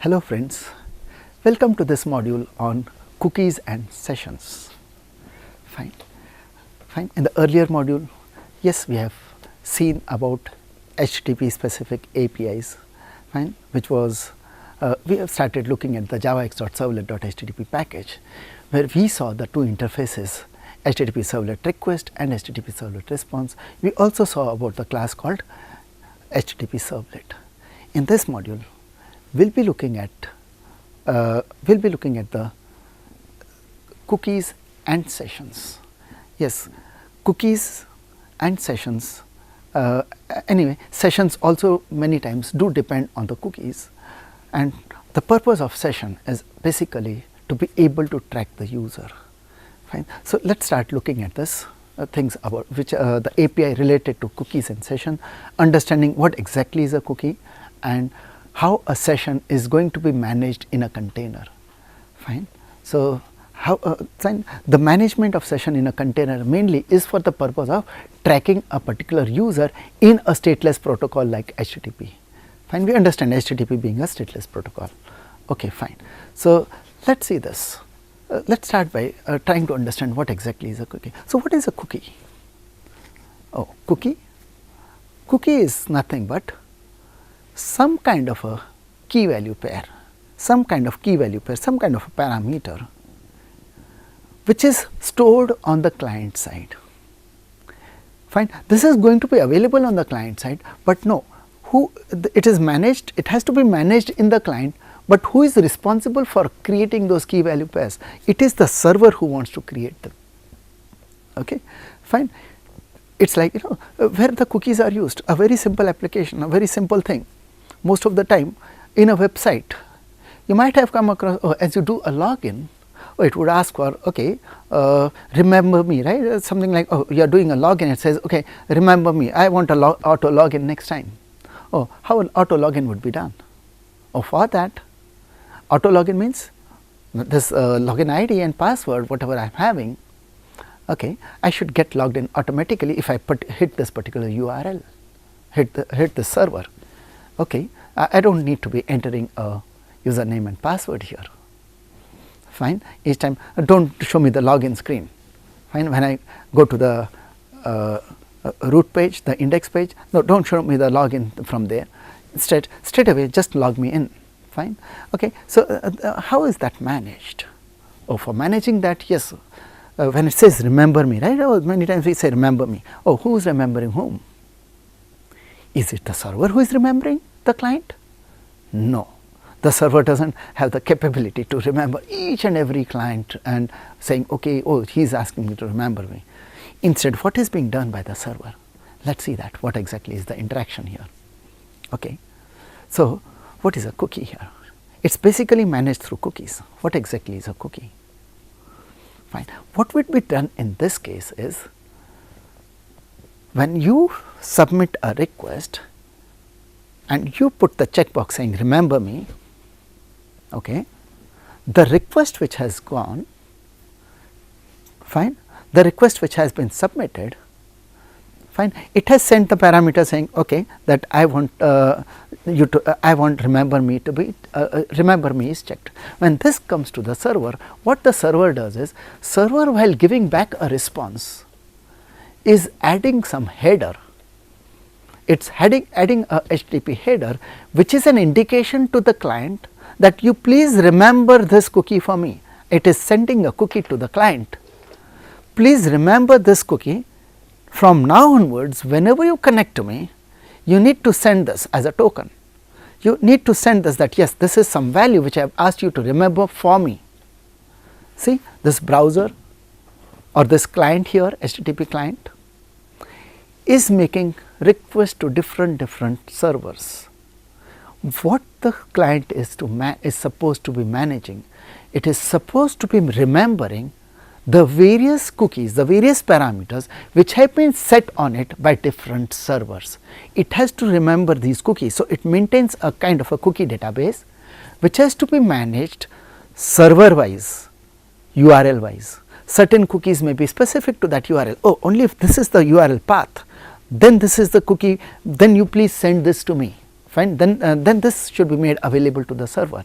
Hello friends, welcome to this module on cookies and sessions. Fine. In the earlier module, yes, we have seen about HTTP specific APIs, fine, which was we have started looking at the javax.servlet.Http package, where we saw the two interfaces, HTTPServletRequest and HTTPServletResponse. We also saw about the class called HTTPServlet. In this module, we'll be looking at the cookies and sessions. Yes, cookies and sessions. Anyway, sessions also many times do depend on the cookies, and the purpose of session is basically to be able to track the user. Fine. So let's start looking at this things about which the API related to cookies and session, understanding what exactly is a cookie and how a session is going to be managed in a container. Fine. So how the management of session in a container mainly is for the purpose of tracking a particular user in a stateless protocol like HTTP. Fine. We understand HTTP being a stateless protocol. Okay, fine. So let's see this. Let's start by trying to understand what exactly is a cookie. So what is a cookie? Oh, cookie. Cookie is nothing but some kind of a key value pair, some kind of a parameter which is stored on the client side. Fine. This is going to be available on the client side, but no, it is managed, it has to be managed in the client, but who is responsible for creating those key value pairs? It is the server who wants to create them. Okay, fine. It is like, where the cookies are used, a very simple application, a very simple thing. Most of the time in a website, you might have come across, as you do a login, it would ask for, okay, remember me, right? Something like, you are doing a login, it says, okay, remember me, I want a auto login next time. Oh, how an auto login would be done? Oh, for that, auto login means this login ID and password, whatever I am having, okay, I should get logged in automatically if I hit this particular URL, hit the server. Okay, I do not need to be entering a username and password here. Fine. Each time, do not show me the login screen. Fine. When I go to the root page, the index page, no, do not show me the login from there. Instead, straight away just log me in. Fine. Okay. So how is that managed? Oh, for managing that, yes, when it says remember me, right? Oh, many times we say remember me. Oh, who is remembering whom? Is it the server who is remembering the client? No, the server does not have the capability to remember each and every client and saying, okay, oh, he is asking me to remember me. Instead, what is being done by the server? Let us see that, what exactly is the interaction here. Okay. So, what is a cookie here? It is basically managed through cookies. What exactly is a cookie? Fine. What would be done in this case is, when you submit a request and you put the checkbox saying remember me, okay, the request which has gone, fine, the request which has been submitted, fine, it has sent the parameter saying, okay, that I want you to, I want remember me to be, remember me is checked. When this comes to the server, what the server does is, server while giving back a response is adding some header. It is adding a HTTP header, which is an indication to the client that you please remember this cookie for me. It is sending a cookie to the client. Please remember this cookie. From now onwards, whenever you connect to me, you need to send this as a token. You need to send this, that yes, this is some value which I have asked you to remember for me. See, this browser or this client here, HTTP client, is making requests to different servers. What the client is supposed to be managing, it is supposed to be remembering the various cookies, the various parameters which have been set on it by different servers. It has to remember these cookies. So, it maintains a kind of a cookie database which has to be managed server wise, URL wise. certain cookies may be specific to that URL. Oh, only if this is the URL path, then this is the cookie, then you please send this to me, fine, then this should be made available to the server.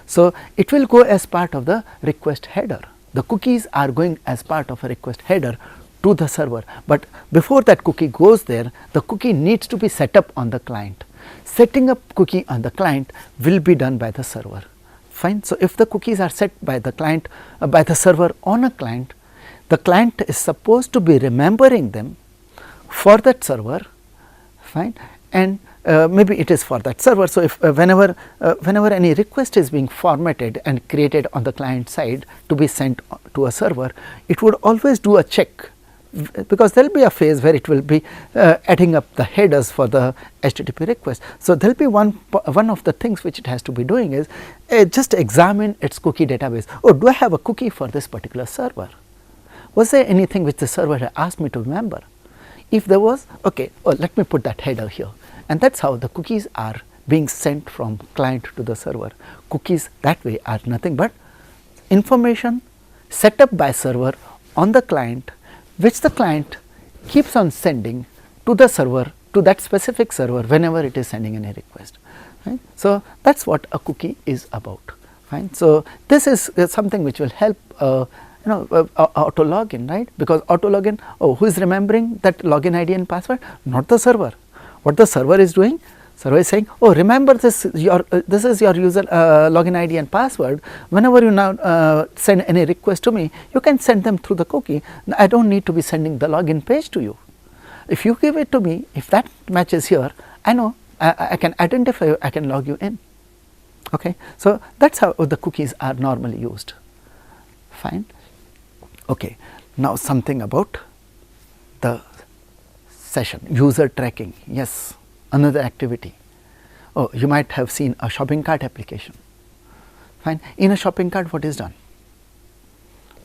So, it will go as part of the request header. The cookies are going as part of a request header to the server, but before that cookie goes there, the cookie needs to be set up on the client. Setting up cookie on the client will be done by the server, fine. So, if the cookies are set by the client by the server on a client, the client is supposed to be remembering them for that server, fine, and maybe it is for that server. So, if whenever any request is being formatted and created on the client side to be sent to a server, it would always do a check, because there will be a phase where it will be adding up the headers for the HTTP request. So, there will be one of the things which it has to be doing is just examine its cookie database. Oh, do I have a cookie for this particular server? Was there anything which the server had asked me to remember? If there was, okay, oh, let me put that header here, and that is how the cookies are being sent from client to the server. Cookies that way are nothing but information set up by server on the client, which the client keeps on sending to the server, to that specific server whenever it is sending any request. Right? So, that is what a cookie is about. Fine. So, this is something which will help auto login, right, because auto login, oh, who is remembering that login ID and password? Not the server. What the server is doing? Server is saying, oh, remember this is your user login ID and password. Whenever you now send any request to me, you can send them through the cookie. I do not need to be sending the login page to you. If you give it to me, if that matches here, I know I can identify you, I can log you in. Okay. So, that is how the cookies are normally used. Fine. Okay. Now, something about the session, user tracking. Yes, another activity. Oh, you might have seen a shopping cart application. Fine. In a shopping cart, what is done?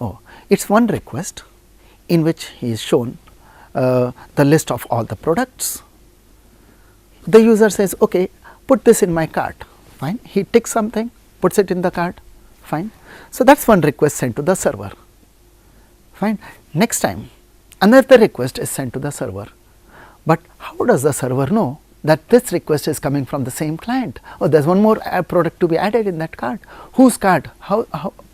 Oh, it is one request in which he is shown the list of all the products. The user says, okay, put this in my cart. Fine. He ticks something, puts it in the cart. Fine. So, that is one request sent to the server. Fine. Next time, another request is sent to the server, but how does the server know that this request is coming from the same client? Oh, there is one more product to be added in that cart. Whose cart?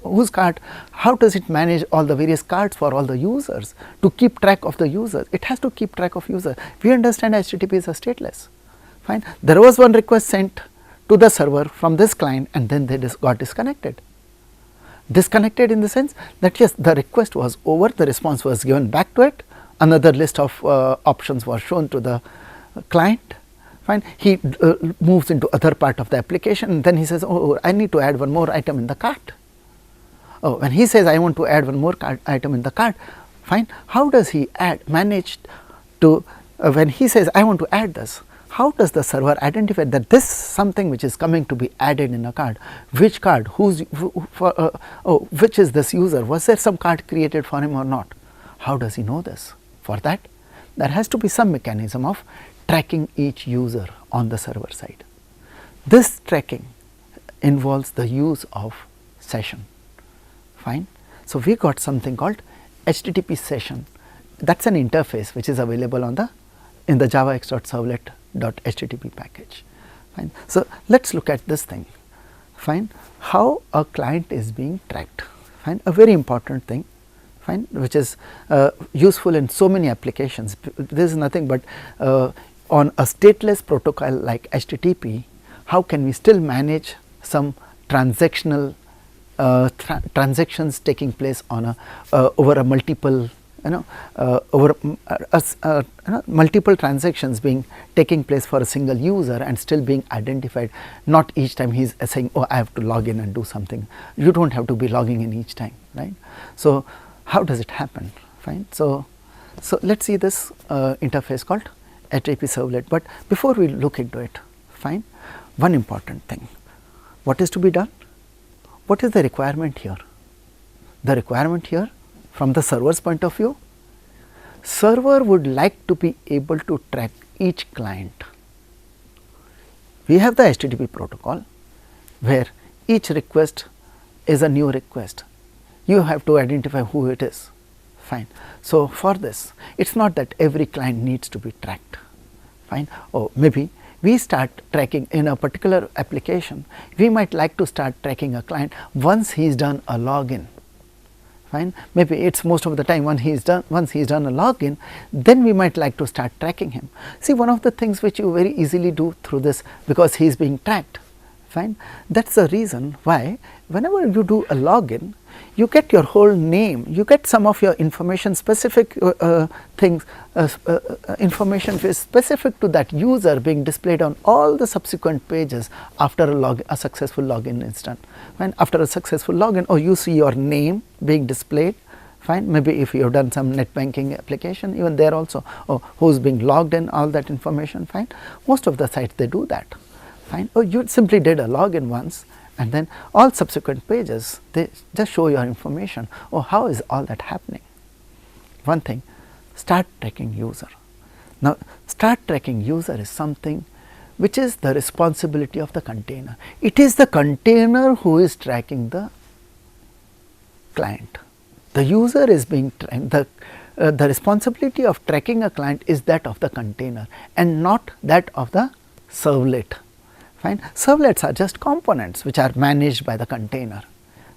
Whose cart? How does it manage all the various carts for all the users to keep track of the users? It has to keep track of users. We understand HTTP is a stateless. Fine. There was one request sent to the server from this client, and then they got disconnected. Disconnected in the sense that yes, the request was over, the response was given back to it, another list of options was shown to the client. Fine. He moves into other part of the application, and then he says, oh, I need to add one more item in the cart. Oh, when he says I want to add one more item in the cart, fine. How does he manage to when he says I want to add this? How does the server identify that this is something which is coming to be added in a cart? Which cart? Which is this user? Was there some cart created for him or not? How does he know this? For that, there has to be some mechanism of tracking each user on the server side. This tracking involves the use of session. Fine. So, we got something called HTTP session. That is an interface which is available on in the javax.servlet.Http package. Fine. So, let us look at this thing. Fine. How a client is being tracked. Fine. A very important thing. Fine, which is useful in so many applications. This is nothing but on a stateless protocol like HTTP, how can we still manage some transactional transactions taking place on over a multiple multiple transactions taking place for a single user and still being identified. Not each time he is saying, oh, I have to log in and do something. You do not have to be logging in each time, right. So, how does it happen? Fine. So let us see this interface called HTTPServlet, but before we look into it, fine, one important thing. What is to be done? What is the requirement here? The requirement here from the server's point of view, server would like to be able to track each client. We have the HTTP protocol where each request is a new request. you have to identify who it is. Fine. So, for this it is not that every client needs to be tracked. Fine. Or maybe we start tracking in a particular application, we might like to start tracking a client once he is done a login. Fine. Maybe it is most of the time once he is done a login, then we might like to start tracking him. See, one of the things which you very easily do through this, because he is being tracked. Fine. That is the reason why whenever you do a login, you get your whole name, you get some of your information, specific things, information which is specific to that user being displayed on all the subsequent pages after a successful login is done. Fine. After a successful login, or you see your name being displayed. Fine. Maybe if you have done some net banking application, even there also, or who is being logged in, all that information. Fine. Most of the sites they do that. Fine. Or you simply did a login once, and then all subsequent pages they just show your information. Oh, how is all that happening? One thing, start tracking user. Now, start tracking user is something which is the responsibility of the container. It is the container who is tracking the client. The user is being tracked. The responsibility of tracking a client is that of the container and not that of the servlet. Fine. Servlets are just components which are managed by the container.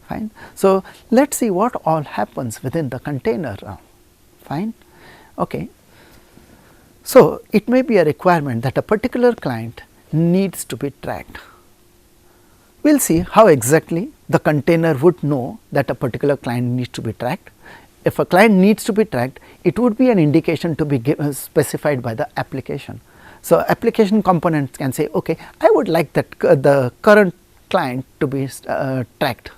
Fine. So, let us see what all happens within the container now. Fine. Okay. So, it may be a requirement that a particular client needs to be tracked. We will see how exactly the container would know that a particular client needs to be tracked. If a client needs to be tracked, it would be an indication to be specified by the application. So, application components can say, okay, I would like that the current client to be tracked.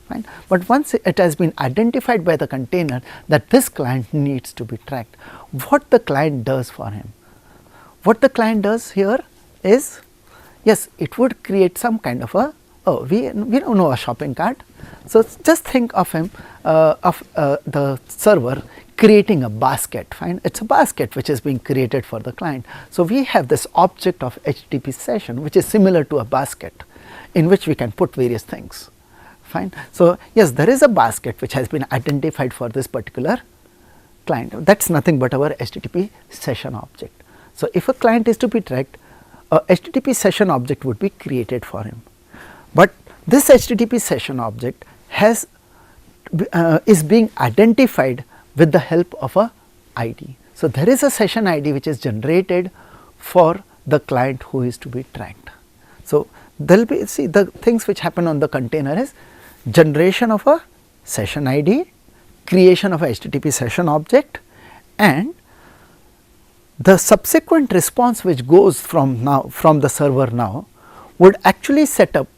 Fine. But once it has been identified by the container that this client needs to be tracked, what the client does for him? What the client does here is, yes, it would create some kind of a, oh, we don't know a shopping cart. So, just think of him the server creating a basket. Fine. It is a basket which is being created for the client. So, we have this object of HTTP session which is similar to a basket in which we can put various things. Fine. So, yes, there is a basket which has been identified for this particular client. That is nothing but our HTTP session object. So, if a client is to be tracked, a HTTP session object would be created for him. But this HTTP session object has is being identified with the help of a ID. So, there is a session ID which is generated for the client who is to be tracked. So, there will be, see, the things which happen on the container is generation of a session ID, creation of a HTTP session object, and the subsequent response which goes from the server now would actually set up,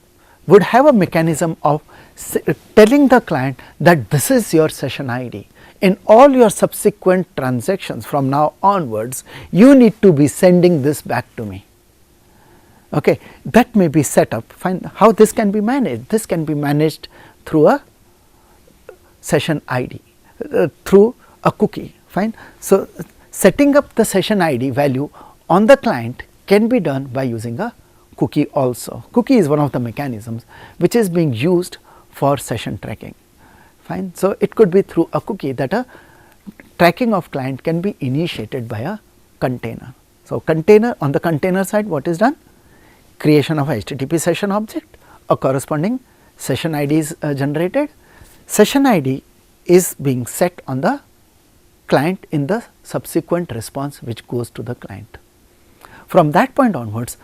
would have a mechanism of telling the client that this is your session ID. In all your subsequent transactions from now onwards, you need to be sending this back to me. Okay. That may be set up. Find how this can be managed. This can be managed through a session ID, through a cookie. Fine. So, setting up the session ID value on the client can be done by using a cookie also. Cookie is one of the mechanisms which is being used for session tracking. Fine. So, it could be through a cookie that a tracking of client can be initiated by a container. So, container, on the container side, what is done? Creation of a HTTP session object, a corresponding session ID is generated. Session ID is being set on the client in the subsequent response which goes to the client. From that point onwards,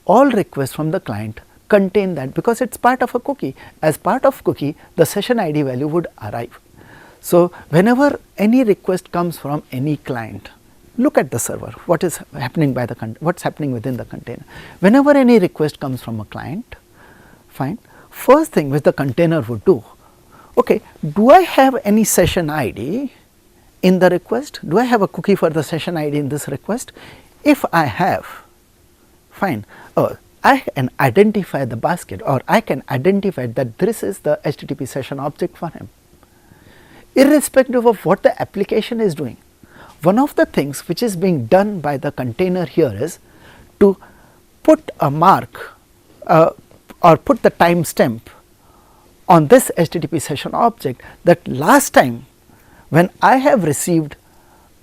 all requests from the client contain that, because it is part of a cookie. As part of cookie, the session ID value would arrive. So, whenever any request comes from any client, look at the server, what is happening by the what is happening within the container. Whenever any request comes from a client, fine, first thing which the container would do, okay, do I have any session ID in the request? Do I have a cookie for the session ID in this request? If I have, fine, I can identify the basket, or I can identify that this is the HTTP session object for him, irrespective of what the application is doing. One of the things which is being done by the container here is to put a mark or put the timestamp on this HTTP session object that last time when I have received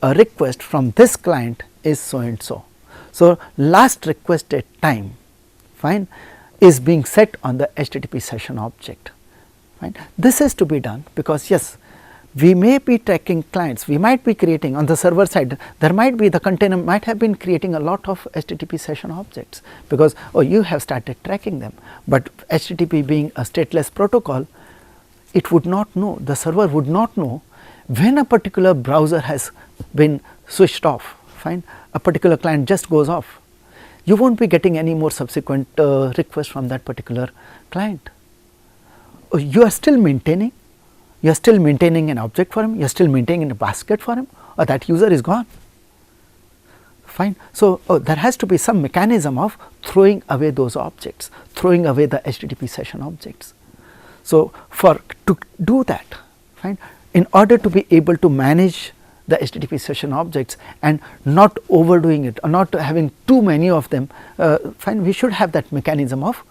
a request from this client is so and so. So, last requested time, fine, is being set on the HTTP session object. Fine. This is to be done because yes, we may be tracking clients, we might be creating on the server side, there might be the container might have been creating a lot of HTTP session objects because you have started tracking them, but HTTP being a stateless protocol, it would not know, the server would not know when a particular browser has been switched off, fine, a particular client just goes off. You will not be getting any more subsequent requests from that particular client. You are still maintaining, an object for him, you are still maintaining a basket for him, or that user is gone, fine. So, there has to be some mechanism of throwing away those objects, throwing away the HTTP session objects. So, to do that, fine, in order to be able to manage the HTTP session objects and not overdoing it or not having too many of them, fine, we should have that mechanism of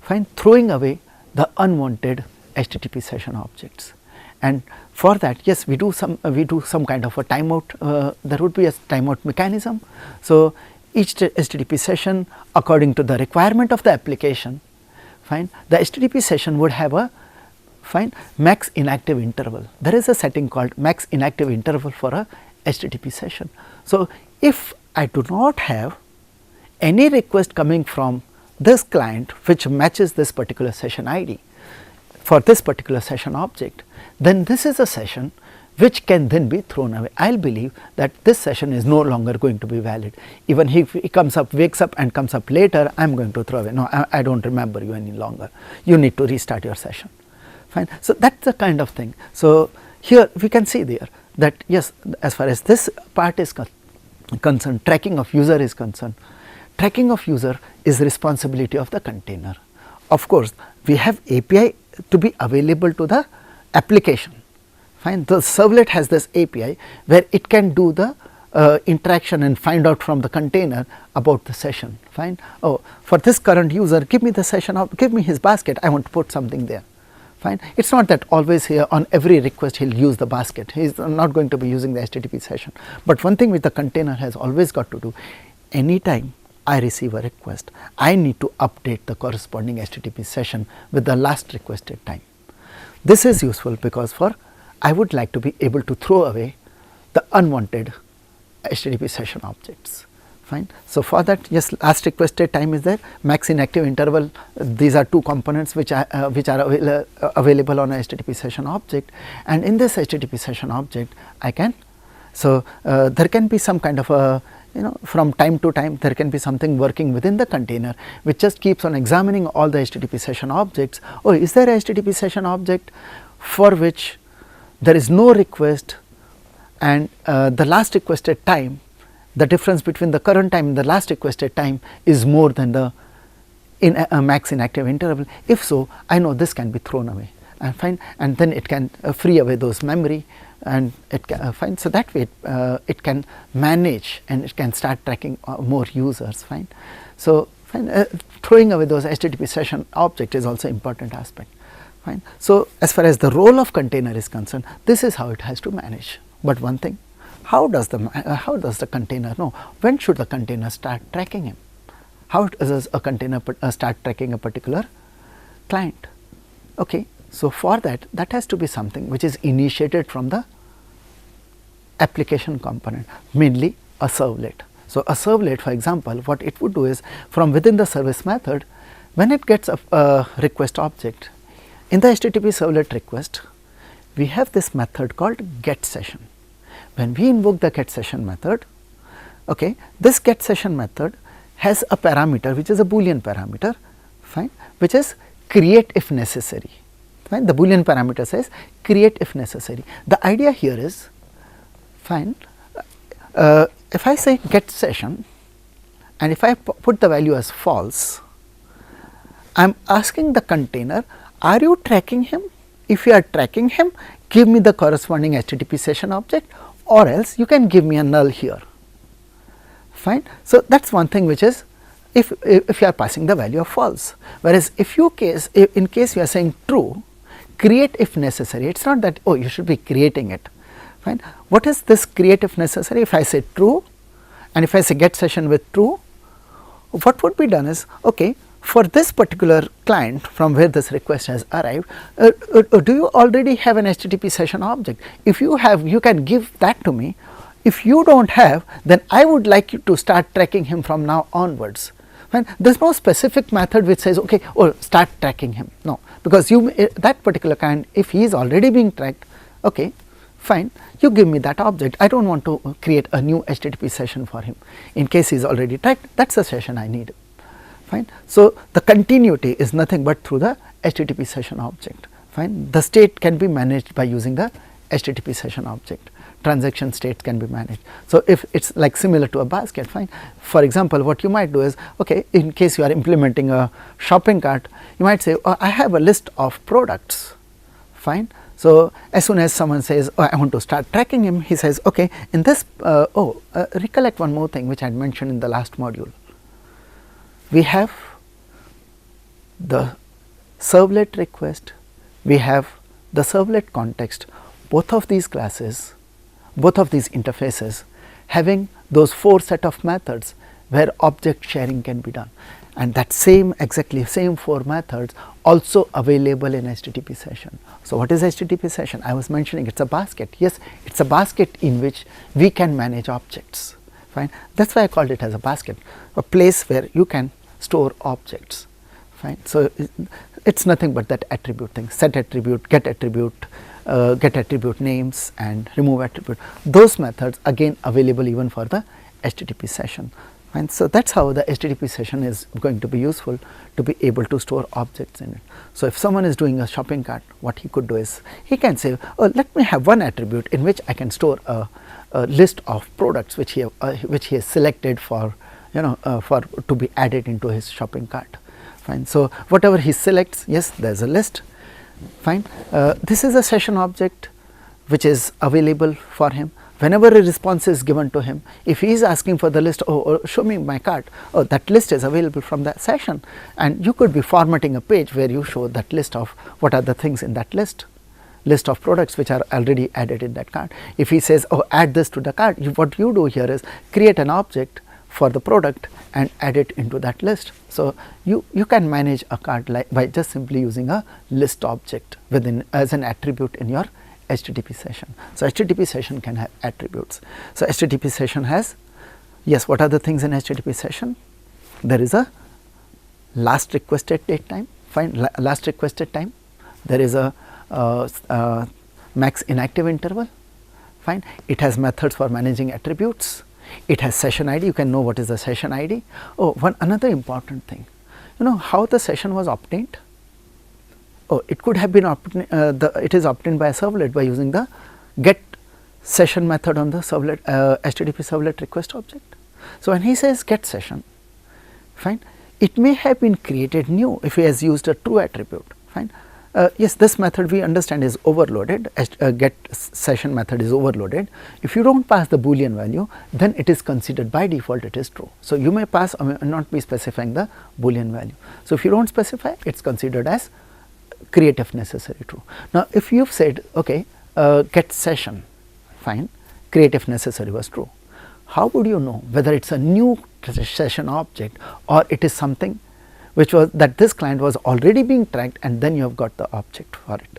fine throwing away the unwanted HTTP session objects. And for that, yes, we do some kind of a timeout, there would be a timeout mechanism. So, each HTTP session according to the requirement of the application, fine, the HTTP session would have a fine max inactive interval. There is a setting called max inactive interval for a HTTP session. So, if I do not have any request coming from this client which matches this particular session ID for this particular session object, then this is a session which can then be thrown away. I will believe that this session is no longer going to be valid. Even if he comes up, wakes up and comes up later, I am going to throw away. No, I do not remember you any longer. You need to restart your session. Fine. So, that is the kind of thing. So, here we can see there that yes, as far as this part is concerned, tracking of user is concerned, tracking of user is responsibility of the container. Of course, we have API to be available to the application. Fine. The servlet has this API where it can do the interaction and find out from the container about the session. Fine. Oh, for this current user, give me the session, give me his basket, I want to put something there. Fine. It is not that always here on every request he will use the basket, he is not going to be using the HTTP session. But one thing which the container has always got to do, anytime I receive a request, I need to update the corresponding HTTP session with the last requested time. This is useful because I would like to be able to throw away the unwanted HTTP session objects. Fine. So, for that, yes, last requested time is there, max inactive interval, these are two components which are available on a HTTP session object, and in this HTTP session object I can, so there can be some kind of a, from time to time there can be something working within the container which just keeps on examining all the HTTP session objects. Oh, is there a HTTP session object for which there is no request and the last requested time, the difference between the current time and the last requested time is more than the max inactive interval. If so, I know this can be thrown away, and fine, and then it can free away those memory, and it can fine. So, that way it can manage and it can start tracking more users. Fine. So, fine, throwing away those HTTP session object is also important aspect. Fine. So, as far as the role of container is concerned, this is how it has to manage. But one thing, how does the container know when should the container start tracking him? How does a container start tracking a particular client? Okay. So, for that has to be something which is initiated from the application component, mainly a servlet. So, a servlet, for example, what it would do is from within the service method, when it gets a request object in the HTTP servlet request, we have this method called get session. When we invoke the get session method, okay, this get session method has a parameter which is a boolean parameter, fine, which is create if necessary. Fine. The boolean parameter says create if necessary. The idea here is, fine, if I say get session and if I put the value as false, I am asking the container, are you tracking him? If you are tracking him, give me the corresponding HTTP session object, or else you can give me a null here. Fine. So, that is one thing which is if you are passing the value of false. Whereas if in case you are saying true, create if necessary. It is not that, oh, you should be creating it, fine. What is this create if necessary? If I say true and if I say get session with true, what would be done is, okay, for this particular client from where this request has arrived, do you already have an HTTP session object? If you have, you can give that to me. If you do not have, then I would like you to start tracking him from now onwards. Fine. There is no specific method which says, okay, or start tracking him. No, because you that particular client, if he is already being tracked, okay, fine, you give me that object. I do not want to create a new HTTP session for him. In case he is already tracked, that is the session I need. Fine. So, the continuity is nothing but through the HTTP session object. Fine. The state can be managed by using the HTTP session object. Transaction states can be managed. So, if it is like similar to a basket, fine. For example, what you might do is, okay, in case you are implementing a shopping cart, you might say, oh, I have a list of products, fine. So, as soon as someone says, oh, I want to start tracking him, he says, okay, in this, recollect one more thing which I had mentioned in the last module. We have the servlet request, we have the servlet context, both of these classes, both of these interfaces having those 4 set of methods where object sharing can be done, and that exactly same 4 methods also available in HTTP session. So, what is HTTP session? I was mentioning it is a basket. Yes, it is a basket in which we can manage objects, fine. That is why I called it as a basket, a place where you can store objects, fine. So, it is nothing but that attribute thing, set attribute, get attribute names and remove attribute. Those methods again available even for the HTTP session, fine. So, that is how the HTTP session is going to be useful to be able to store objects in it. So, if someone is doing a shopping cart, what he could do is he can say, oh, let me have one attribute in which I can store a list of products which he has selected for, for to be added into his shopping cart, fine. So, whatever he selects, yes, there is a list, fine. This is a session object which is available for him. Whenever a response is given to him, if he is asking for the list, oh, show me my cart, oh, that list is available from that session, and you could be formatting a page where you show that list of what are the things in that list of products which are already added in that cart. If he says, oh, add this to the cart, what you do here is create an object for the product and add it into that list. So, you can manage a cart like by just simply using a list object within as an attribute in your HTTP session. So, HTTP session can have attributes. So, HTTP session has, yes, what are the things in HTTP session? There is a last requested date time, fine, last requested time. There is a max inactive interval, fine. It has methods for managing attributes. It has session ID, you can know what is the session ID. Oh, another important thing, how the session was obtained. Oh, it could have been it is obtained by a servlet by using the get session method on the servlet HTTP servlet request object. So, when he says get session, fine, it may have been created new if he has used a true attribute, fine. Yes, this method we understand is overloaded, get session method is overloaded. If you do not pass the boolean value, then it is considered by default it is true. So, you may pass or may not be specifying the boolean value. So, if you do not specify, it is considered as create if necessary true. Now, if you have said, okay, get session, fine, create if necessary was true, how would you know whether it is a new session object or it is something which was that this client was already being tracked and then you have got the object for it.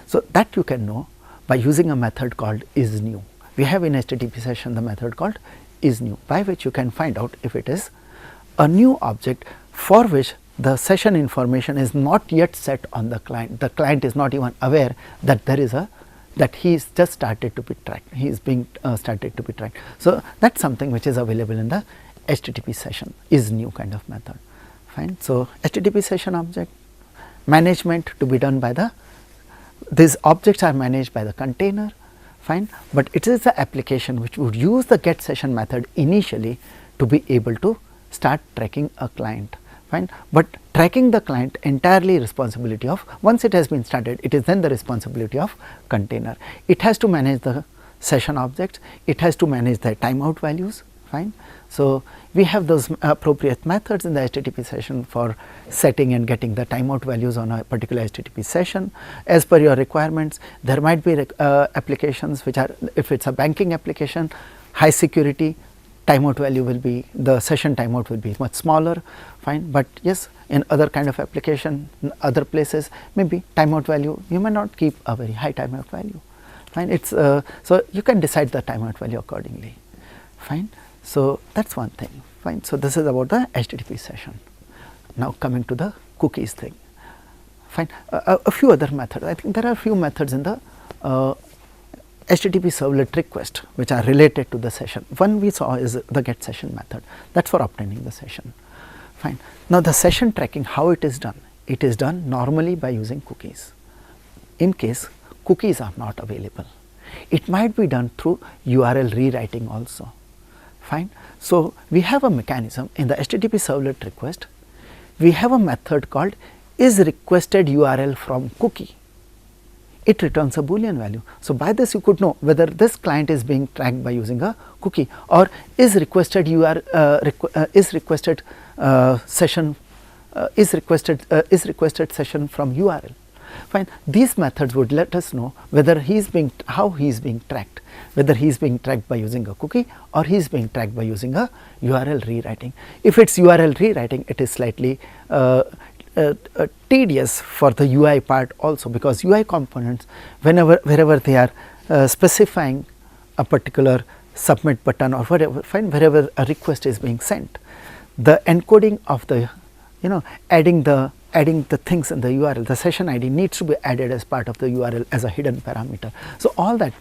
So, that you can know by using a method called isNew. We have in HTTP session the method called isNew, by which you can find out if it is a new object for which the session information is not yet set on the client. The client is not even aware that there is that he is just started to be tracked, he is being started to be tracked. So, that is something which is available in the HTTP session isNew kind of method, fine. So, HTTP session object management to be done by these objects are managed by the container, fine, but it is the application which would use the get session method initially to be able to start tracking a client, fine. But tracking the client entirely responsibility of, once it has been started, it is then the responsibility of container. It has to manage the session objects, it has to manage the timeout values, fine. So, we have those appropriate methods in the HTTP session for setting and getting the timeout values on a particular HTTP session. As per your requirements, there might be applications which are, if it is a banking application, high security, timeout value will be, the session timeout will be much smaller, fine. But yes, in other kind of application, in other places, maybe timeout value, you may not keep a very high timeout value, fine. It's so you can decide the timeout value accordingly, fine. So that is one thing, fine. So this is about the HTTP session. Now coming to the cookies thing, fine. A few other methods. I think there are a few methods in the HTTP servlet request which are related to the session. One we saw is the get session method, that is for obtaining the session, fine. Now the session tracking, how it is done? It is done normally by using cookies. In case cookies are not available, it might be done through URL rewriting also, fine. So we have a mechanism in the HTTP servlet request, we have a method called isRequested it returns a boolean value. So by this you could know whether this client is being tracked by using a cookie or is requested session session from URL, fine. These methods would let us know whether how he is being tracked, whether he is being tracked by using a cookie or he is being tracked by using a URL rewriting. If it is URL rewriting, it is slightly tedious for the UI part also, because UI components, wherever they are specifying a particular submit button or whatever, fine, wherever a request is being sent, the encoding of the, adding the things in the URL, the session ID needs to be added as part of the URL as a hidden parameter. So all that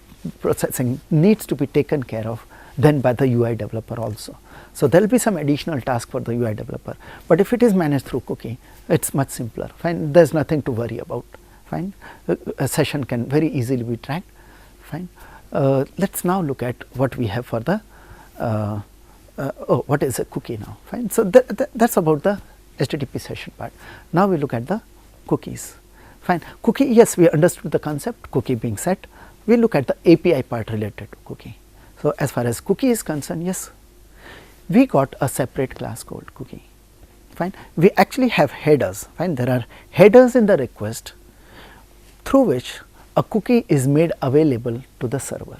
processing needs to be taken care of then by the UI developer also. So there will be some additional task for the UI developer, but if it is managed through cookie, it is much simpler, fine. There is nothing to worry about, fine. A session can very easily be tracked, fine. Let us now look at what we have for the what is a cookie now, fine. So that is about the HTTP session part. Now we look at the cookies, fine. Cookie, yes, we understood the concept, cookie being set. We look at the API part related to cookie. So as far as cookie is concerned, yes, we got a separate class called cookie, fine. We actually have headers, fine. There are headers in the request through which a cookie is made available to the server,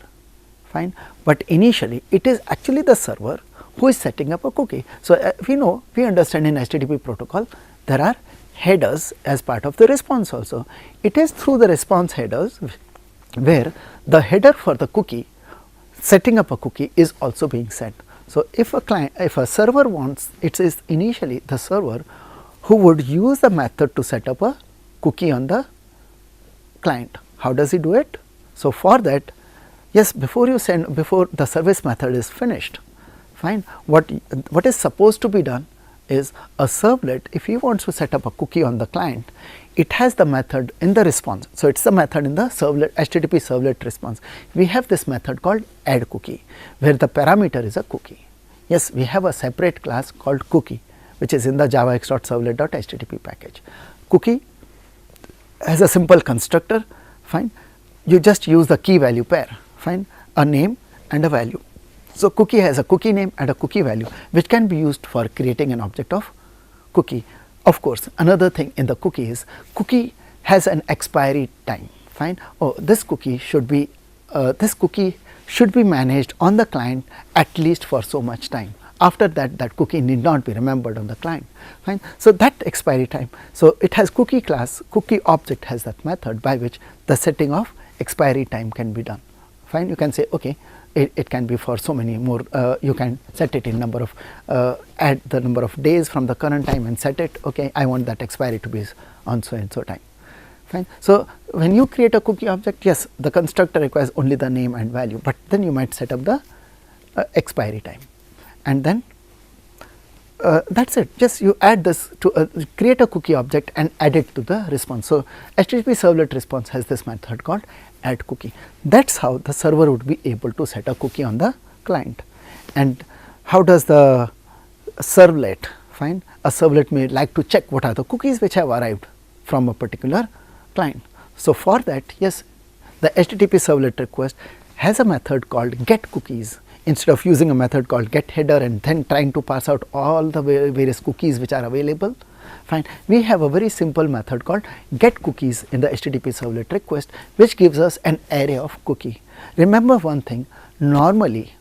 fine. But initially it is actually the server who is setting up a cookie. So we understand in HTTP protocol there are headers as part of the response also. It is through the response headers where the header for the cookie, setting up a cookie, is also being set. So if a server wants, it is initially the server who would use the method to set up a cookie on the client. How does he do it? So for that, yes, before the service method is finished, fine, what is supposed to be done is a servlet, if he wants to set up a cookie on the client, it has the method in the response. So it is the method in the servlet, HTTP servlet response. We have this method called addCookie, where the parameter is a cookie. Yes, we have a separate class called cookie, which is in the javax.servlet.Http package. Cookie has a simple constructor, fine. You just use the key value pair, fine, a name and a value. So cookie has a cookie name and a cookie value, which can be used for creating an object of cookie. Of course, another thing in the cookie is cookie has an expiry time, fine. Oh, this cookie should be managed on the client at least for so much time. After that, that cookie need not be remembered on the client, fine. So that expiry time, so it has cookie class, cookie object has that method by which the setting of expiry time can be done, fine. You can say, okay, it can be for so many more, you can set it in number of, add the number of days from the current time and set it, okay, I want that expiry to be on so and so time, fine. So when you create a cookie object, yes, the constructor requires only the name and value, but then you might set up the expiry time, and then that is it. Just you add this to create a cookie object and add it to the response. So HTTP servlet response has this method called addCookie. That is how the server would be able to set a cookie on the client. And how does the servlet, fine, a servlet may like to check what are the cookies which have arrived from a particular client. So for that, yes, the HTTP servlet request has a method called getCookies, instead of using a method called getHeader and then trying to parse out all the various cookies which are available, fine, we have a very simple method called getCookies in the HTTP servlet request, which gives us an array of cookie. Remember one thing, normally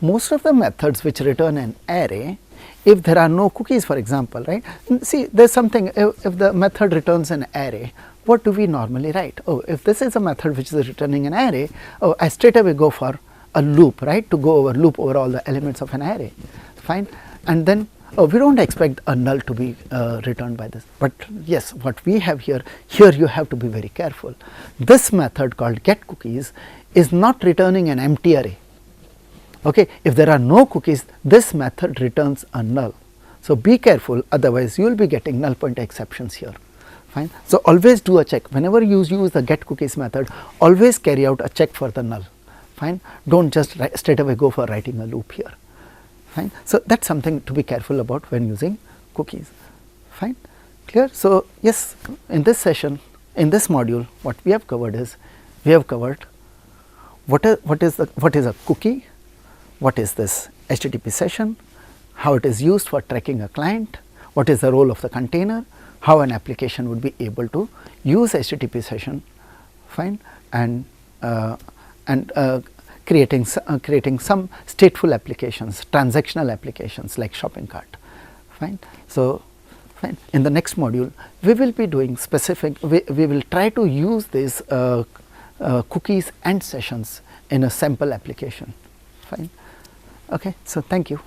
most of the methods which return an array, if there are no cookies, for example, right, see there is something, if the method returns an array, what do we normally write? Oh, if this is a method which is returning an array, oh, I straight away go for a loop, right, to go over loop over all the elements of an array, fine, and then we do not expect a null to be returned by this, but yes, what we have here you have to be very careful. This method called getCookies is not returning an empty array. Okay, if there are no cookies, this method returns a null. So be careful, otherwise you will be getting null pointer exceptions here. Fine. So always do a check. Whenever you use the getCookies method, always carry out a check for the null. Fine. Don't just straight away go for writing a loop here. Fine. So that's something to be careful about when using cookies. Fine. Clear? So yes, in this session, in this module, what we have covered is, we have covered what is a cookie, what is this HTTP session, how it is used for tracking a client, what is the role of the container, how an application would be able to use HTTP session, fine, and creating some stateful applications, transactional applications like shopping cart, fine. So fine. In the next module, we will be doing specific, we will try to use these cookies and sessions in a sample application, fine. Okay, so thank you.